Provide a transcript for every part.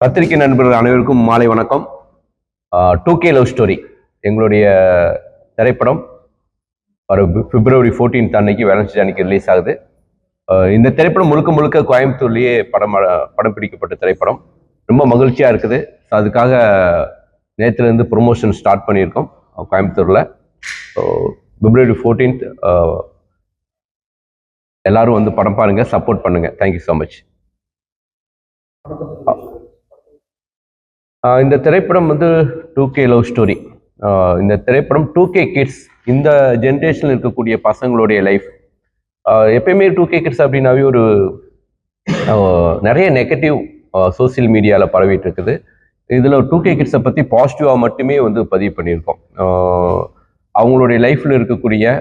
பத்திரிகை நண்பர்கள் அனைவருக்கும் மாலை வணக்கம். 2K லவ் ஸ்டோரி எங்களுடைய திரைப்படம் ஒரு பிப்ரவரி 14 அன்னைக்கு வேலன்ஸ் அன்னைக்கு ரிலீஸ் ஆகுது. இந்த திரைப்படம் முழுக்க முழுக்க கோயம்புத்தூர்லேயே படம் பிடிக்கப்பட்ட திரைப்படம். ரொம்ப மகிழ்ச்சியாக இருக்குது. அதுக்காக நேற்றுலேருந்து ப்ரொமோஷன் ஸ்டார்ட் பண்ணியிருக்கோம் கோயம்புத்தூரில். பிப்ரவரி 14 எல்லாரும் வந்து படம் பாருங்கள், சப்போர்ட் பண்ணுங்கள். Thank you so much. இந்த திரைப்படம் வந்து 2K லவ் ஸ்டோரி. இந்த திரைப்படம் 2K கிட்ஸ், இந்த ஜென்ரேஷனில் இருக்கக்கூடிய பசங்களுடைய லைஃப். எப்பயுமே 2K கிட்ஸ் அப்படின்னாவே ஒரு நிறைய நெகட்டிவ் சோசியல் மீடியாவில் பரவிட்டு இருக்குது. இதில் 2K கிட்ஸை பற்றி பாசிட்டிவாக மட்டுமே வந்து பதிவு பண்ணியிருக்கோம். அவங்களுடைய லைஃப்பில் இருக்கக்கூடிய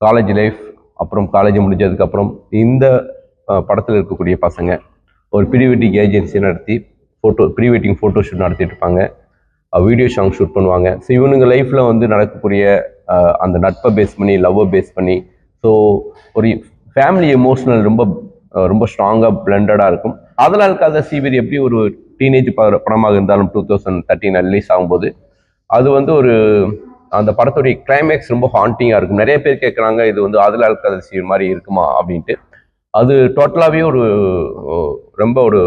காலேஜ் லைஃப், அப்புறம் காலேஜ் முடிஞ்சதுக்கப்புறம் இந்த படத்தில் இருக்கக்கூடிய பசங்க ஒரு ப்ரீ வெட்டிங் ஏஜென்சி நடத்தி ப்ரீ வெட்டிங் ஃபோட்டோ ஷூட் நடத்திட்டு இருப்பாங்க, வீடியோ சாங் ஷூட் பண்ணுவாங்க. ஸோ இவனுங்க லைஃப்பில் வந்து நடக்கக்கூடிய அந்த நட்பை பேஸ் பண்ணி, லவ்வை பேஸ் பண்ணி, ஸோ ஒரு ஃபேமிலி எமோஷனல் ரொம்ப ரொம்ப ஸ்ட்ராங்காக பிளண்டடாக இருக்கும். அதனால் கதை சீவரி எப்படி ஒரு டீனேஜ் படமாக இருந்தாலும் 2013 ரிலீஸ் ஆகும்போது அது வந்து ஒரு அந்த படத்துடைய கிளைமேக்ஸ் ரொம்ப ஹாண்டிங்காக இருக்கும். நிறைய பேர் கேட்குறாங்க, இது வந்து அதனால் கதை சீர் மாதிரி இருக்குமா அப்படின்ட்டு. அது டோட்டலாகவே ஒரு ரொம்ப ஒரு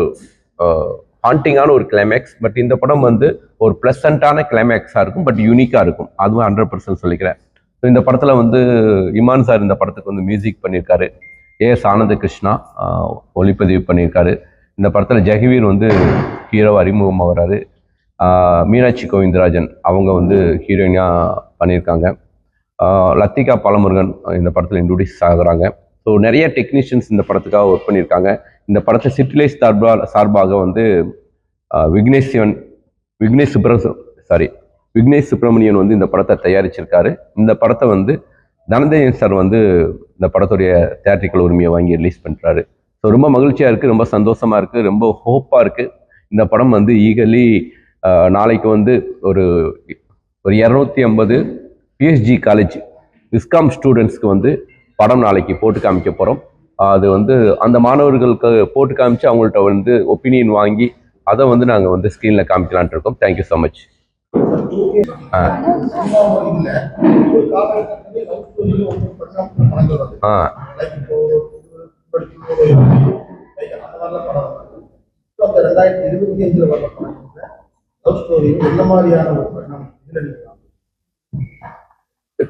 ஹாண்டிங்கான ஒரு கிளைமேக்ஸ். பட் இந்த படம் வந்து ஒரு ப்ளசண்ட்டான கிளைமேக்ஸாக இருக்கும், பட் யூனிக்காக இருக்கும். அதுவும் 100% சொல்லிக்கிறேன். ஸோ இந்த படத்தில் வந்து இமான் சார் இந்த படத்துக்கு வந்து மியூசிக் பண்ணியிருக்காரு. AS ஆனந்த கிருஷ்ணா ஒளிப்பதிவு பண்ணியிருக்காரு. இந்த படத்தில் ஜெகவீர் வந்து ஹீரோ அறிமுகமாக வர்றாரு. மீனாட்சி கோவிந்தராஜன் அவங்க வந்து ஹீரோயினாக பண்ணியிருக்காங்க. லத்திகா பாலமுருகன் இந்த படத்தில் இன்ட்ரோடியூஸ் ஆகுறாங்க. ஸோ நிறைய டெக்னீஷியன்ஸ் இந்த படத்துக்காக ஒர்க் பண்ணியிருக்காங்க. இந்த படத்தை சிட்டிலைஸ் சார்பாக வந்து விக்னேஷ் சுப்பிரமணியன் வந்து இந்த படத்தை தயாரிச்சிருக்காரு. இந்த படத்தை வந்து தனஞ்சயன் சார் வந்து இந்த படத்துடைய தியேட்டரிக்கல் உரிமையை வாங்கி ரிலீஸ் பண்ணுறாரு. ஸோ ரொம்ப மகிழ்ச்சியாக இருக்குது, ரொம்ப சந்தோஷமாக இருக்குது, ரொம்ப ஹோப்பாக இருக்குது. இந்த படம் வந்து ஈகலி நாளைக்கு வந்து ஒரு 250 PSG காலேஜ் விஸ்காம் ஸ்டூடெண்ட்ஸ்க்கு வந்து படம் நாளைக்கு போட்டு காமிக்க போகிறோம். அது வந்து அந்த மாணவர்களுக்கு போட்டு காமிச்சு அவங்கள்ட்ட வந்து ஒப்பீனியன் வாங்கி அதை வந்து நாங்கள் வந்து ஸ்க்ரீனில் காமிக்கலான்ட்டு இருக்கோம். Thank you so much.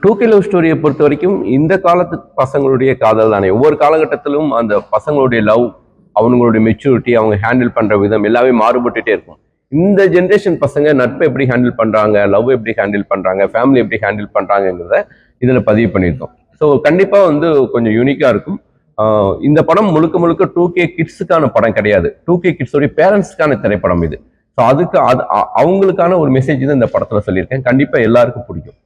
Two K love ஸ்டோரியை பொறுத்த வரைக்கும் இந்த காலத்து பசங்களுடைய காதல் தானே. ஒவ்வொரு காலகட்டத்திலும் அந்த பசங்களுடைய லவ், அவங்களுடைய மெச்சூரிட்டி, அவங்க ஹேண்டில் பண்ற விதம் எல்லாமே மாறுபட்டுட்டே இருக்கும். இந்த ஜென்ரேஷன் பசங்க நட்பை எப்படி ஹேண்டில் பண்றாங்க, லவ் எப்படி ஹேண்டில் பண்றாங்க, ஃபேமிலி எப்படி ஹேண்டில் பண்றாங்கிறத இதுல பதிவு பண்ணியிருக்கோம். ஸோ கண்டிப்பா வந்து கொஞ்சம் யூனிக்கா இருக்கும். இந்த படம் முழுக்க முழுக்க 2K கிட்ஸுக்கான படம் கிடையாது. 2K கிட்ஸோடைய பேரண்ட்ஸ்க்கான திரைப்படம் இது. ஸோ அதுக்கு அவங்களுக்கான ஒரு மெசேஜ் தான் இந்த படத்துல சொல்லியிருக்கேன். கண்டிப்பா எல்லாருக்கும் பிடிக்கும்.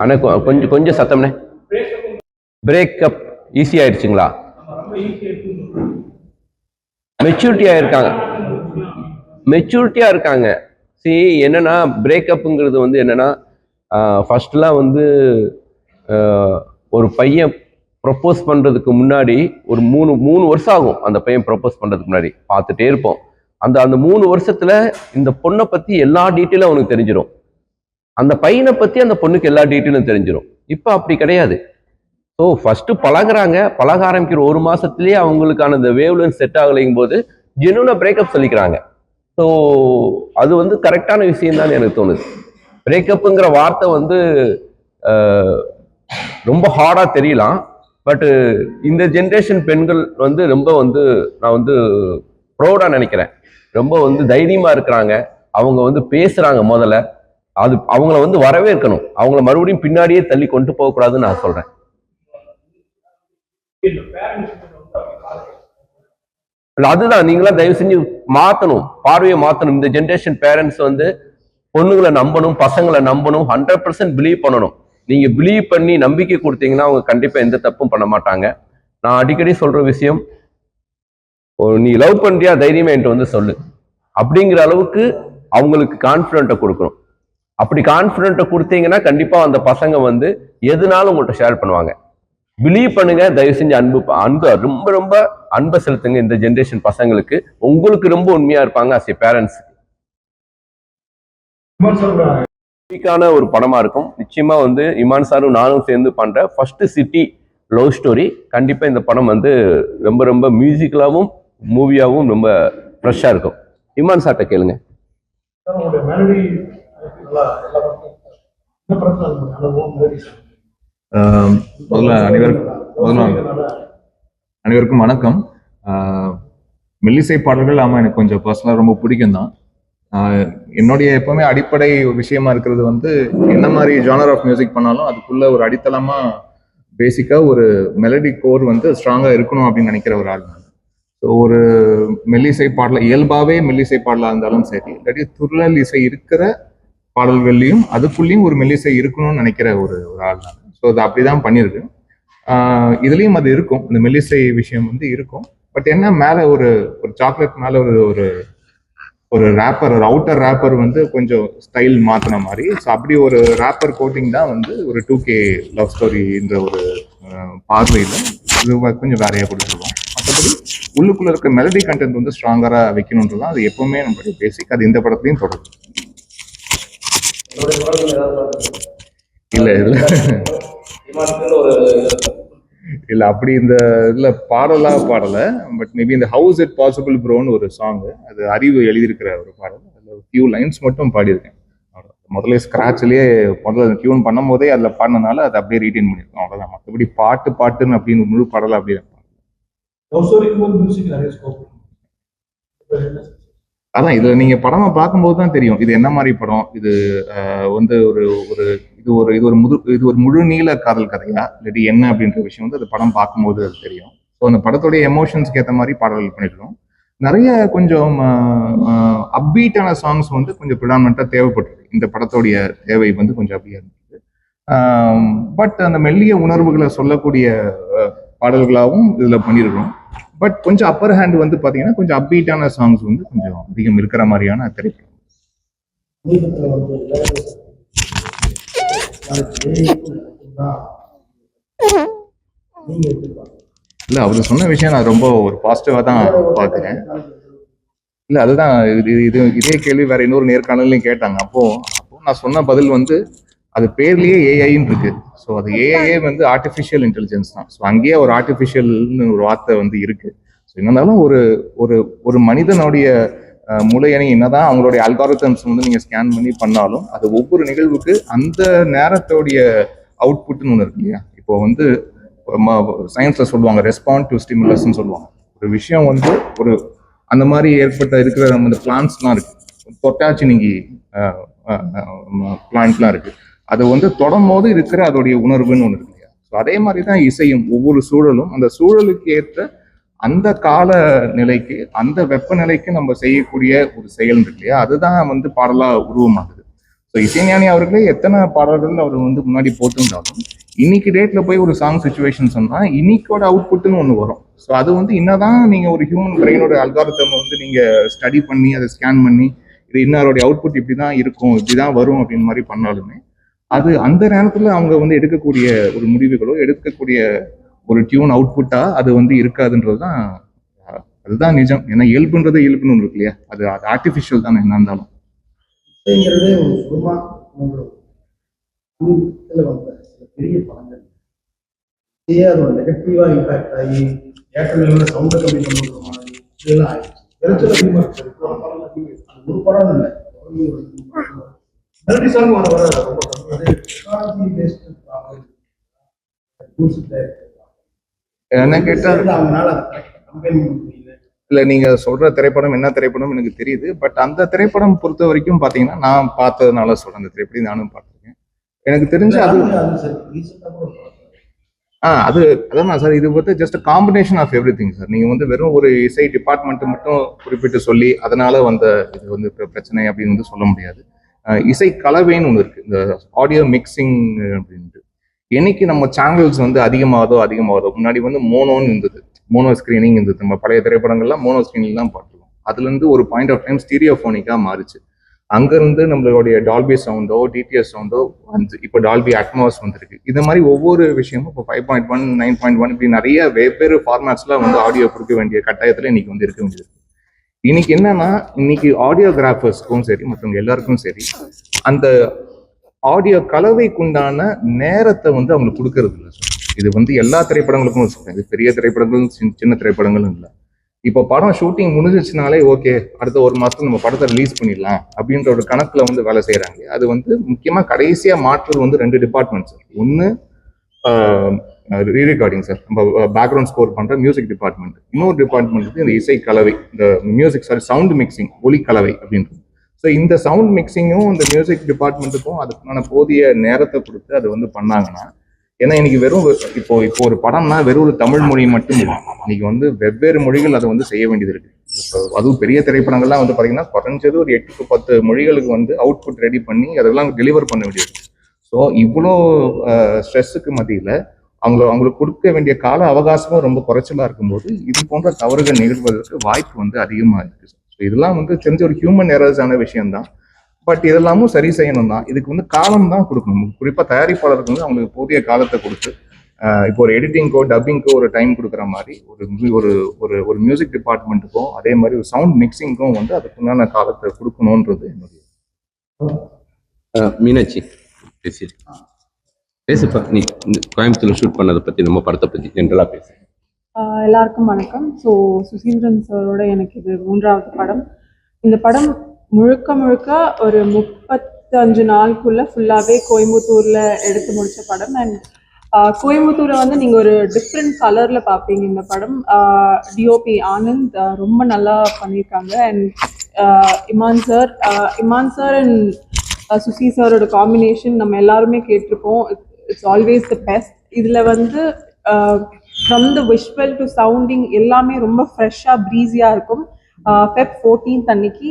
ஆனா கொஞ்சம் சத்தம்னே. Breakup easy ஆயிடுச்சுங்களா? மெச்சூரிட்டியா இருக்காங்க. என்னன்னா பிரேக்கப்புங்கிறது வந்து என்னன்னா, ஃபர்ஸ்ட்லாம் வந்து ஒரு பையன் ப்ரொப்போஸ் பண்றதுக்கு முன்னாடி ஒரு மூணு வருஷம் ஆகும். அந்த பையன் ப்ரொப்போஸ் பண்றதுக்கு முன்னாடி பார்த்துட்டே இருப்போம். அந்த 3 வருஷத்துல இந்த பொண்ணை பத்தி எல்லா டீட்டெயிலும் அவனுக்கு தெரிஞ்சிடும். அந்த பையனை பத்தி அந்த பொண்ணுக்கு எல்லா டீட்டெயிலும் தெரிஞ்சிடும். இப்ப அப்படி கிடையாது. ஸோ ஃபர்ஸ்ட் பழக ஆரம்பிக்கிற 1 மாசத்துலயே அவங்களுக்கான இந்த வேவ்லென்த் செட் ஆகலைங்கும் போது ஜெனுவனா பிரேக்கப் சொல்லிக்கிறாங்க. ஸோ அது வந்து கரெக்டான விஷயம் தான் எனக்கு தோணுது. பிரேக்கப்புங்கிற வார்த்தை வந்து ரொம்ப ஹார்டா தெரியலாம். பட் இந்த ஜென்ரேஷன் பெண்கள் வந்து ரொம்ப வந்து நான் வந்து ப்ரௌடா நினைக்கிறேன். ரொம்ப வந்து தைரியமா இருக்கிறாங்க. அவங்க வந்து பேசுறாங்க. முதல்ல அது அவங்கள வந்து வரவேற்கணும். அவங்கள மறுபடியும் பின்னாடியே தள்ளி கொண்டு போக கூடாதுன்னு நான் சொல்றேன். அதுதான் நீங்களா தயவு செஞ்சு மாத்தணும், பார்வையை மாத்தணும். இந்த ஜென்ரேஷன் பேரண்ட்ஸ் வந்து பொண்ணுங்களை நம்பணும், பசங்களை நம்பணும், 100% பிலீவ் பண்ணணும். நீங்க பிலீவ் பண்ணி நம்பிக்கை கொடுத்தீங்கன்னா அவங்க கண்டிப்பா எந்த தப்பும் பண்ண மாட்டாங்க. நான் அடிக்கடி சொல்ற விஷயம், நீ லவ் பண்றியா தைரியமா என்கிட்ட வந்து சொல்லு அப்படிங்கிற அளவுக்கு அவங்களுக்கு கான்ஃபிடென்ட்டை கொடுக்கணும். அப்படி கான்ஃபிடென்ட்டை கொடுத்தீங்கன்னா கண்டிப்பா அந்த பசங்க வந்து எதுனாலும் உங்கள்கிட்ட ஷேர் பண்ணுவாங்க. பிலீவ் பண்ணுங்க, தயவு செஞ்சு அன்பு ரொம்ப ரொம்ப அன்பை செலுத்துங்க இந்த ஜென்ரேஷன் பசங்களுக்கு. உங்களுக்கு ரொம்ப உண்மையா இருப்பாங்க அஸ் ஏ பேரண்ட்ஸ். ஒரு படமா இருக்கும். நிச்சயமா வந்து இமான் சாரும் நானும் சேர்ந்து பண்ற ஃபர்ஸ்ட் சிட்டி லவ் ஸ்டோரி. கண்டிப்பா இந்த படம் வந்து ரொம்ப ரொம்ப மியூசிக்கலாவும் மூவியாவும் ரொம்ப ஃப்ரெஷ்ஷா இருக்கும். இமான் சார்ட்ட கேளுங்க. அனைவருக்கும் வணக்கம். மெல்லிசை பாடல்கள் ஆமா எனக்கு கொஞ்சம் பர்சனலாக ரொம்ப பிடிக்கும் தான். என்னுடைய எப்பவுமே அடிப்படை விஷயமா இருக்கிறது வந்து என்ன மாதிரி ஜானர் ஆஃப் மியூசிக் பண்ணாலும் அதுக்குள்ள ஒரு அடித்தளமா பேசிக்கா ஒரு மெலடி கோர் வந்து ஸ்ட்ராங்கா இருக்கணும் அப்படின்னு நினைக்கிற ஒரு ஆள் நான். ஸோ ஒரு மெல்லிசை பாடல இயல்பாவே மெல்லிசை பாடலா இருந்தாலும் சரி, இல்லாட்டி துள்ளல் இசை இருக்கிற பாடல்கள்லையும் அதுக்குள்ளேயும் ஒரு மெல்லிசை இருக்கணும்னு நினைக்கிற ஒரு ஆள் நான். ஸோ அது அப்படிதான் பண்ணியிருக்கு. இதுலயும் அது இருக்கும், இந்த மெல்லிசை விஷயம் வந்து இருக்கும். பட் என்ன மேல ஒரு சாக்லேட் மேல ஒரு ஒரு ரேப்பர், ஒரு அவுட்டர் ரேப்பர் வந்து கொஞ்சம் ஸ்டைல் மாத்தின மாதிரி. ஸோ அப்படி ஒரு ரேப்பர் கோட்டிங் தான் வந்து ஒரு 2K லவ் ஸ்டோரின்ற ஒரு பார்வையில் இது கொஞ்சம் வேறையா கொடுத்துருவோம். மற்றபடி உள்ளுக்குள்ள இருக்க மெலடி கண்டென்ட் வந்து ஸ்ட்ராங்கரா வைக்கணுன்றதான் அது எப்பவுமே நம்மளுடைய பேசிக். அது இந்த படத்துலையும் தொடரும். இல்ல இல்ல அப்படி இந்த இதுல பாடல. பட் மேபி இந்த ஹவுஸ் இட் பாசிபிள் ப்ரோன்னு ஒரு சாங், அது அறிவு எழுதியிருக்கிற ஒரு பாடல். அதுல ஃபியூ லைன்ஸ் மட்டும் பாடியிருக்கேன். முதல்ல ஸ்கிராட்ச்லயே முதல்ல டியூன் பண்ணும் போதே அதுல பாடினதுனால அதை அப்படியே ரீட்டைன் பண்ணிருக்கோம், அவ்வளவுதான். மற்றபடி பாட்டுன்னு அப்படின்னு முழு பாடல அப்படியே அதான் இதுல நீங்க படமா பார்க்கும்போது தான் தெரியும் இது என்ன மாதிரி படம். இது வந்து இது ஒரு முழு நீள காதல் கதையா இல்லாட்டி என்ன அப்படின்ற விஷயம் வந்து அது படம் பார்க்கும்போது அது தெரியும். ஸோ அந்த படத்துடைய எமோஷன்ஸ்க்கு ஏற்ற மாதிரி பாடல்கள் பண்ணிருக்கோம். நிறைய கொஞ்சம் அப்பீட்டான சாங்ஸ் வந்து கொஞ்சம் ப்ரிடாமினண்டா தேவைப்பட்டிருக்கு. இந்த படத்துடைய தேவை வந்து கொஞ்சம் அப்படியா இருந்தது. பட் அந்த மெல்லிய உணர்வுகளை சொல்லக்கூடிய பாடல்களாகவும் இதுல பண்ணியிருக்கோம். பட் கொஞ்சம் அப்பர் ஹேண்ட் வந்து பாத்தீங்கன்னா கொஞ்சம் அப்பீட்டான சாங்ஸ் வந்து கொஞ்சம் அதிகம் இருக்கிற மாதிரியான திரைப்படம். இல்ல அவரு சொன்ன விஷயம் நான் ரொம்ப ஒரு பாசிட்டிவா தான் பாக்குறேன். இல்ல அதுதான் இதே கேள்வி வேற இன்னொரு நேர்காணலையும் கேட்டாங்க. அப்போ நான் சொன்ன பதில் வந்து அது பேர்லயே ஏஐன்னு இருக்கு. ஸோ அது ஏஐ வந்து ஆர்டிஃபிஷியல் இன்டெலிஜென்ஸ் தான். ஸோ அங்கேயே ஒரு ஆர்டிஃபிஷியல்னு ஒரு வார்த்தை வந்து இருக்கு. ஸோ என்னன்னாலும் ஒரு மனிதனுடைய மூளையணி என்னதான் அவங்களுடைய அல்காரிதம்ஸ் வந்து நீங்க ஸ்கேன் பண்ணி பண்ணாலும் அது ஒவ்வொரு நிகழ்வுக்கு அந்த நேரத்தோடைய அவுட்புட்னு ஒன்று இருக்கு இல்லையா. இப்போ வந்து சயின்ஸ்ல சொல்லுவாங்க ரெஸ்பாண்ட் டு ஸ்டிமுலஸ்ன்னு சொல்லுவாங்க. ஒரு விஷயம் வந்து ஒரு அந்த மாதிரி இருக்கிற நம்ம இந்த பிளான்ஸ்லாம் இருக்கு, தொட்டாச்சி நீங்கி பிளான்ட்லாம் இருக்கு. அது வந்து தொடும் போது இருக்கிற அதோடைய உணர்வுன்னு ஒன்று இருக்கு இல்லையா. ஸோ அதே மாதிரி தான் இசையும். ஒவ்வொரு சூழலும் அந்த சூழலுக்கு ஏற்ற அந்த கால நிலைக்கு அந்த வெப்பநிலைக்கு நம்ம செய்யக்கூடிய ஒரு செயல் இருக்கு இல்லையா, அதுதான் வந்து பாடலா உருவமாகுது. ஸோ இசைஞானி அவர்களே எத்தனை பாடல்கள் அவர் வந்து முன்னாடி போட்டிருந்தாலும் இன்னைக்கு டேட்ல போய் ஒரு சாங் சுச்சுவேஷன் சொன்னா இன்னைக்கோட அவுட்புட்னு ஒன்று வரும். ஸோ அது வந்து என்னதான் நீங்க ஒரு ஹியூமன் பிரெயினோட அல்காரிதம் வந்து நீங்க ஸ்டடி பண்ணி அதை ஸ்கேன் பண்ணி இது இன்னொருடைய அவுட்புட் இப்படிதான் இருக்கும் இப்படிதான் வரும் அப்படின்னு மாதிரி பண்ணாலுமே அது அந்த நேரத்துல அவங்க வந்து எடுக்கக்கூடிய ஒரு முடிவுகளோ எடுக்கக்கூடிய ஒரு டியூன் அவுட்புட்டா அது வந்து இருக்காதுன்றதுதான் அதுதான் நிஜம். ஏன்னா இயல்புன்றது இயல்புன்னு ஒன்று இருக்கு இல்லையா, அது ஆர்டிஃபிஷியல் தானே என்ன இருந்தாலும். பெரிய படங்கள் அதோட நெகட்டிவா இம்பாக்ட் ஆகி ஏற்றல சவுண்ட கம்மி பண்ணுற மாதிரி இதெல்லாம் ஆயிடுச்சு. விளைச்சல் அதிகமா இருக்கு. ஒரு படம் இல்லை, மெலடி சாங் வர ரொம்ப டெக்னாலஜி பேஸ்ட் என்ன கேட்டா இல்ல நீங்க சொல்ற திரைப்படம் என்ன திரைப்படம் எனக்கு தெரியுது. பட் அந்த திரைப்படம் பொறுத்த வரைக்கும் பாத்தீங்கன்னா நான் பார்த்ததுனால சொல்றேன். அந்த திரைப்படம் நானும் பார்த்திருக்கேன். எனக்கு தெரிஞ்சு அது அதான் சார், இது வந்து just combination of everything sir. நீங்க வந்து வெறும் ஒரு இசை டிபார்ட்மெண்ட் மட்டும் குறிப்பிட்டு சொல்லி அதனால வந்த இது வந்து பிரச்சனை அப்படின்னு வந்து சொல்ல முடியாது. இசை கலவைன்னு ஒன்று இருக்கு, இந்த ஆடியோ மிக்சிங் அப்படின்ட்டு. என்னைக்கு நம்ம சேனல்ஸ் வந்து அதிகமாகதோ முன்னாடி வந்து மோனோன்னு இருந்தது, மோனோ ஸ்கிரீனிங் இருந்தது. நம்ம பழைய திரைப்படங்கள்லாம் மோனோ ஸ்கிரீனிங் தான் பார்த்துருக்கோம். அதுல இருந்து ஒரு பாயிண்ட் ஆஃப் டைம் ஸ்டீரியோஃபோனிக்கா மாறிச்சு. அங்கேருந்து நம்மளுடைய டால்பி சவுண்டோ டிடிஎஸ் சவுண்டோ வந்து இப்போ டால்பி அட்மாஸ் வந்துருக்கு. இது மாதிரி ஒவ்வொரு விஷயமும் இப்போ 5.1 9.1 இப்படி நிறைய வெவ்வேறு ஃபார்மேட்ஸ்லாம் வந்து ஆடியோ கொடுக்க வேண்டிய கட்டாயத்தில் இன்னைக்கு வந்து இருக்க வேண்டியது. இன்னைக்கு என்னன்னா, இன்னைக்கு ஆடியோகிராஃபர்ஸ்க்கும் சரி மற்றவங்க எல்லாருக்கும் சரி அந்த ஆடியோ கலவைக்குண்டான நேரத்தை வந்து அவங்களுக்கு கொடுக்கறது இல்லை சார். இது வந்து எல்லா திரைப்படங்களுக்கும் சொல்றேன், இது பெரிய திரைப்படங்களும் சின்ன திரைப்படங்களும் இல்லை. இப்போ படம் ஷூட்டிங் முடிஞ்சிச்சுனாலே ஓகே, அடுத்த ஒரு மாசத்துல நம்ம படத்தை ரிலீஸ் பண்ணிடலாம் அப்படின்ற ஒரு கணக்குல வந்து வேலை செய்யறாங்க. அது வந்து முக்கியமா கடைசியா மாற்றுறது வந்து 2 டிபார்ட்மெண்ட் சார். ஒன்னு ரீ ரெக்கார்டிங் சார், நம்ம பேக்ரவுண்ட் ஸ்கோர் பண்ற மியூசிக் டிபார்ட்மெண்ட். இன்னொரு டிபார்ட்மெண்ட் வந்து இந்த இசை கலவை, இந்த மியூசிக் சவுண்ட் மிக்சிங், ஒலி கலவை அப்படின்றது. ஸோ இந்த சவுண்ட் மிக்சிங்கும் இந்த மியூசிக் டிபார்ட்மெண்ட்டுக்கும் அதுக்கான போதிய நேரத்தை கொடுத்து அதை வந்து பண்ணாங்கன்னா, ஏன்னா இன்னைக்கு வெறும் இப்போ ஒரு படம்னா வெறும் ஒரு தமிழ் மொழி மட்டும் இல்லை, இன்னைக்கு வந்து வெவ்வேறு மொழிகள் அதை வந்து செய்ய வேண்டியது இருக்கு. அதுவும் பெரிய திரைப்படங்கள்லாம் வந்து பாத்தீங்கன்னா குறைஞ்சது ஒரு 8 to 10 மொழிகளுக்கு வந்து அவுட்புட் ரெடி பண்ணி அதெல்லாம் டெலிவர் பண்ண வேண்டியது. ஸோ இவ்வளோ ஸ்ட்ரெஸ்ஸுக்கு மத்தியில் அவங்களுக்கு கொடுக்க வேண்டிய கால அவகாசமும் ரொம்ப குறைச்சலா இருக்கும்போது இது போன்ற தவறுகள் நிகழ்வதற்கு வாய்ப்பு வந்து அதிகமாக இருக்கு. ஸோ இதெல்லாம் வந்து தெரிஞ்ச ஒரு ஹியூமன் எரர்ஸான விஷயம்தான். பட் இதெல்லாமும் சரி செய்யணும் தான். இதுக்கு வந்து காலம் தான் கொடுக்கணும். குறிப்பாக தயாரிப்பாளருக்கு வந்து அவங்களுக்கு போதிய காலத்தை கொடுத்து இப்போ ஒரு எடிட்டிங்கோ டப்பிங்கோ ஒரு டைம் கொடுக்குற மாதிரி ஒரு ஒரு ஒரு மியூசிக் டிபார்ட்மெண்ட்டுக்கும் அதே மாதிரி ஒரு சவுண்ட் மிக்சிங்க்கும் வந்து அதுக்குண்டான காலத்தை கொடுக்கணுன்றது என்னுடைய. மீனாட்சி பேசுப்பா, நீ கோயம்புத்தூர்ல ஷூட் பண்ணதை பத்தி நம்ம படத்தை பத்தி ஜென்ரலா பேசு. எல்லாருக்கும் வணக்கம். ஸோ சுசீந்திரன் சாரோட எனக்கு இது 3வது படம். இந்த படம் முழுக்க ஒரு 35 நாளுக்குள்ள ஃபுல்லாகவே கோயம்புத்தூரில் எடுத்து முடித்த படம். அண்ட் கோயம்புத்தூரை வந்து நீங்கள் ஒரு டிஃப்ரெண்ட் கலரில் பார்ப்பீங்க. இந்த படம் டிஓபி ஆனந்த் ரொம்ப நல்லா பண்ணியிருக்காங்க. And Imman sir and Susi சாரோட காம்பினேஷன் நம்ம எல்லாருமே கேட்டிருப்போம். It's always the best. இதில் வந்து from the visual to sounding எல்லாமே ரொம்ப ஃப்ரெஷ்ஷாக ப்ரீஸியாக இருக்கும். Feb 14th அன்னைக்கு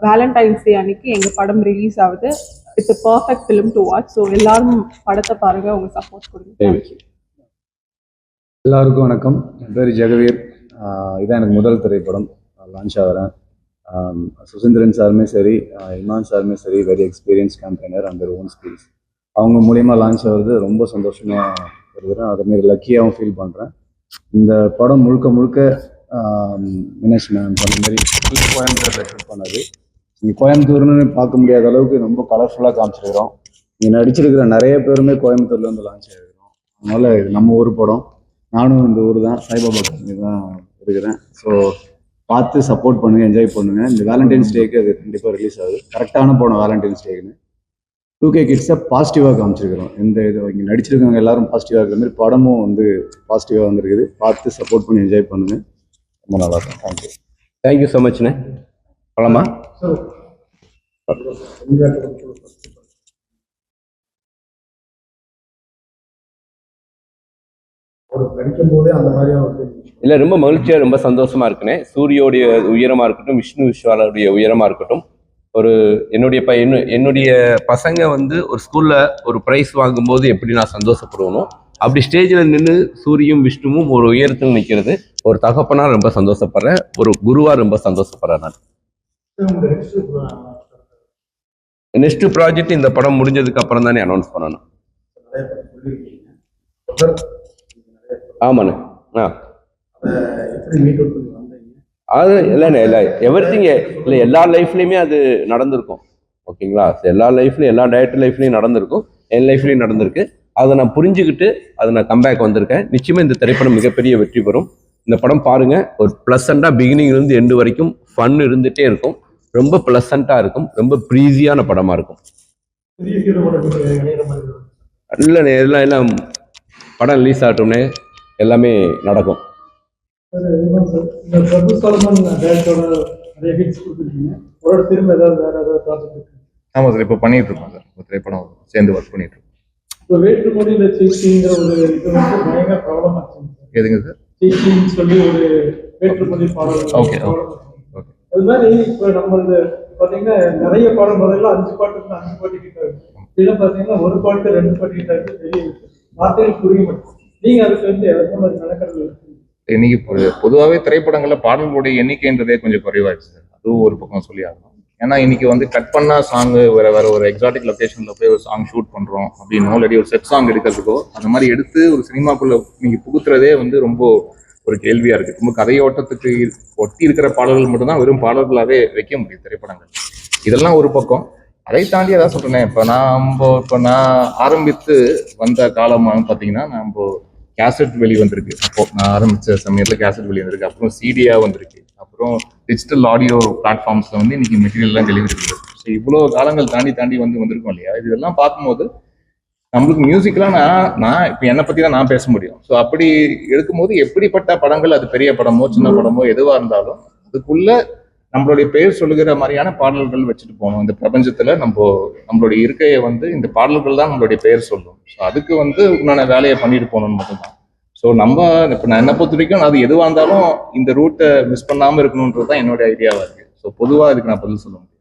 வேலண்டைன்ஸ் டே அன்னைக்கு எங்கள் படம் ரிலீஸ் ஆகுது. It's a perfect film to watch. So எல்லாரும் படத்தை பாருங்க, உங்க சப்போர்ட் கொடுங்க. தேங்க்யூ. எல்லாருக்கும் வணக்கம். என் பேர் ஜெகவீர். இதான் எனக்கு முதல் திரைப்படம் லான்ச் ஆகிறேன். சுசீந்திரன் சாருமே சரி, இமான் சாருமே சரி, வெரி எக்ஸ்பீரியன்ஸ் கேம்பெயினர் அந்த ஓன் ஸ்கில்ஸ். அவங்க மூலியமாக லான்ச் ஆகிறது ரொம்ப சந்தோஷமாக இருக்கிறேன். அதேமாரி லக்கியாகவும் ஃபீல் பண்ணுறேன். இந்த படம் முழுக்க மினேஷ் மேம் சொன்ன மாதிரி கோயம்புத்தூரில் ஷூட் பண்ணது. நீங்கள் கோயம்புத்தூர்னு பார்க்க முடியாத அளவுக்கு ரொம்ப கலர்ஃபுல்லாக காமிச்சிருக்கிறோம். இங்கே நடிச்சிருக்கிற நிறைய பேருமே கோயம்புத்தூர்ல வந்து லான்ச் ஆகிருக்கிறோம். அதனால இது நம்ம ஊர் படம். நானும் இந்த ஊர் தான், சாய்பாபா கம்பெனி தான் இருக்கிறேன். ஸோ பார்த்து சப்போர்ட் பண்ணுங்கள், என்ஜாய் பண்ணுங்கள். இந்த வேலண்டைன்ஸ் டேக்கு அது கண்டிப்பாக ரிலீஸ் ஆகுது. கரெக்டான படம் வேலண்டைன்ஸ் டேக்குன்னு 2K கிட்ஸை பாசிட்டிவாக காமிச்சிருக்கிறோம். இந்த இது இங்கே நடிச்சிருக்கவங்க எல்லாரும் பாசிட்டிவாக இருக்கிற மாதிரி படமும் வந்து பாசிட்டிவாக வந்துருக்குது. பார்த்து சப்போர்ட் பண்ணி என்ஜாய் பண்ணுங்கள். ரொம்ப நல்லா இருக்கும். தேங்க்யூ. தேங்க்யூ ஸோ மச்ண்ணே. போலாமா? இல்ல, ரொம்ப மகிழ்ச்சியா ரொம்ப சந்தோஷமா இருக்குண்ணே. சூரியோடைய உயரமா இருக்கட்டும், விஷ்ணு விஷாலுடைய உயரமா இருக்கட்டும், ஒரு என்னுடைய பசங்க வந்து ஒரு ஸ்கூல்ல ஒரு பிரைஸ் வாங்கும்போது எப்படி நான் சந்தோஷப்படுவனோ, அப்படி ஸ்டேஜில் நின்று சூரியும் விஷ்ணுவும் ஒரு உயரத்தில் நிற்கிறது ஒரு தகப்பனா ரொம்ப சந்தோஷப்படுறேன். ஒரு குருவா ரொம்ப சந்தோஷப்படுறேன். நான் நெக்ஸ்ட் ப்ராஜெக்ட் இந்த படம் முடிஞ்சதுக்கு அப்புறம் தானே அனௌன்ஸ் பண்ணணும். ஆமாண்ணே. அது இல்லைண்ணே, இல்லை எவ்ரிதிங் இல்லை, எல்லா லைஃப்லையுமே அது நடந்திருக்கும். ஓகேங்களா? எல்லா லைஃப்லையும், எல்லா டைரக்டர் லைஃப்லையும் நடந்திருக்கும், என் லைஃப்லையும் நடந்திருக்கு. அதை நான் புரிஞ்சுக்கிட்டு அதை நான் கம்பேக் வந்திருக்கேன். நிச்சயமா இந்த திரைப்படம் மிகப்பெரிய வெற்றி பெறும். இந்த படம் பாருங்க, ஒரு பிளசண்டா பிகினிங்லேருந்து எண்டு வரைக்கும் ஃபன் இருந்துகிட்டே இருக்கும். ரொம்ப பிளசண்டா இருக்கும், ரொம்ப ப்ரீஸியான படமா இருக்கும். இல்லைண்ணே, எல்லாம் படம் ரிலீஸ் ஆகட்டும்னே எல்லாமே நடக்கும். ஆமாம் சார், இப்போ பண்ணிட்டு இருக்கோம் சார். ஒரு திரைப்படம் சேர்ந்து ஒர்க் பண்ணிட்டு இருக்கோம். எதுங்க சார்? Okay okay. அது மாதிரி இப்போ நம்மளது பார்த்தீங்கன்னா நிறைய பாடம் முதல்ல 5 பாட்டு 5 பாட்டு கிட்ட இருக்கு. இதெல்லாம் பார்த்தீங்கன்னா 1 பாட்டு 2 பாட்டு கிட்ட இருக்கு. பெரிய வார்த்தைகள் புரிய மாட்டேங்குது. நீங்க அதுக்கு வந்து எந்த மாதிரி நடக்கிறது இருக்கு? இன்னைக்கு பொதுவாகவே திரைப்படங்கள்ல பாடல்களுடைய எண்ணிக்கைன்றதே கொஞ்சம் குறைவாயிடுச்சு சார். அதுவும் ஒரு பக்கம் சொல்லி ஆகணும். ஏன்னா இன்னைக்கு வந்து கட் பண்ணா சாங்கு வேற ஒரு எக்ஸாட்டிக் லொகேஷன்ல போய் ஒரு சாங் ஷூட் பண்றோம் அப்படின்னு ஆல்ரெடி ஒரு செட் சாங் எடுக்கிறதுக்கோ அந்த மாதிரி எடுத்து ஒரு சினிமாக்குள்ள நீங்க புகுத்துறதே வந்து ரொம்ப ஒரு கேள்வியா இருக்கு. ரொம்ப கதையோட்டத்துக்கு ஒட்டி இருக்கிற பாடல்கள் மட்டும்தான் வெறும் பாடல்களாவே வைக்க முடியும் திரைப்படங்கள். இதெல்லாம் ஒரு பக்கம். அதை தாண்டி அதான் சொல்றேன், இப்போ நான் ஆரம்பித்து வந்த காலமாக பார்த்தீங்கன்னா நம்ம கேசட் வெளி வந்திருக்கு. அப்போ நான் ஆரம்பிச்ச சமயத்தில் கேசட் வெளி வந்திருக்கு. அப்புறம் சிடியா வந்திருக்கு. அப்புறம் டிஜிட்டல் ஆடியோ பிளாட்ஃபார்ம்ஸ்ல வந்து இன்னைக்கு மெட்டீரியல்லாம் டெலிவரி இருக்குது. ஸோ இவ்வளோ காலங்கள் தாண்டி வந்திருக்கோம் இல்லையா? இதெல்லாம் பார்க்கும்போது நம்மளுக்கு மியூசிக்லாம் நான் இப்போ என்னை பற்றி தான் நான் பேச முடியும். ஸோ அப்படி எடுக்கும்போது எப்படிப்பட்ட படங்கள், அது பெரிய படமோ சின்ன படமோ எதுவாக இருந்தாலும் அதுக்குள்ள நம்மளுடைய பெயர் சொல்லுகிற மாதிரியான பாடல்கள் வச்சுட்டு போகணும். இந்த பிரபஞ்சத்துல நம்மளுடைய இருக்கையை வந்து இந்த பாடல்கள் தான் நம்மளுடைய பெயர் சொல்லும். ஸோ அதுக்கு வந்து உண்டான வேலையை பண்ணிட்டு போகணும்னு மட்டும்தான். ஸோ இப்போ நான் என்ன பொறுத்த வரைக்கும் அது எதுவாக இருந்தாலும் இந்த ரூட்டை மிஸ் பண்ணாமல் இருக்கணுன்றது தான் என்னுடைய ஐடியாவாக இருக்கு. ஸோ பொதுவாக இதுக்கு நான் பதில் சொல்ல முடியும்.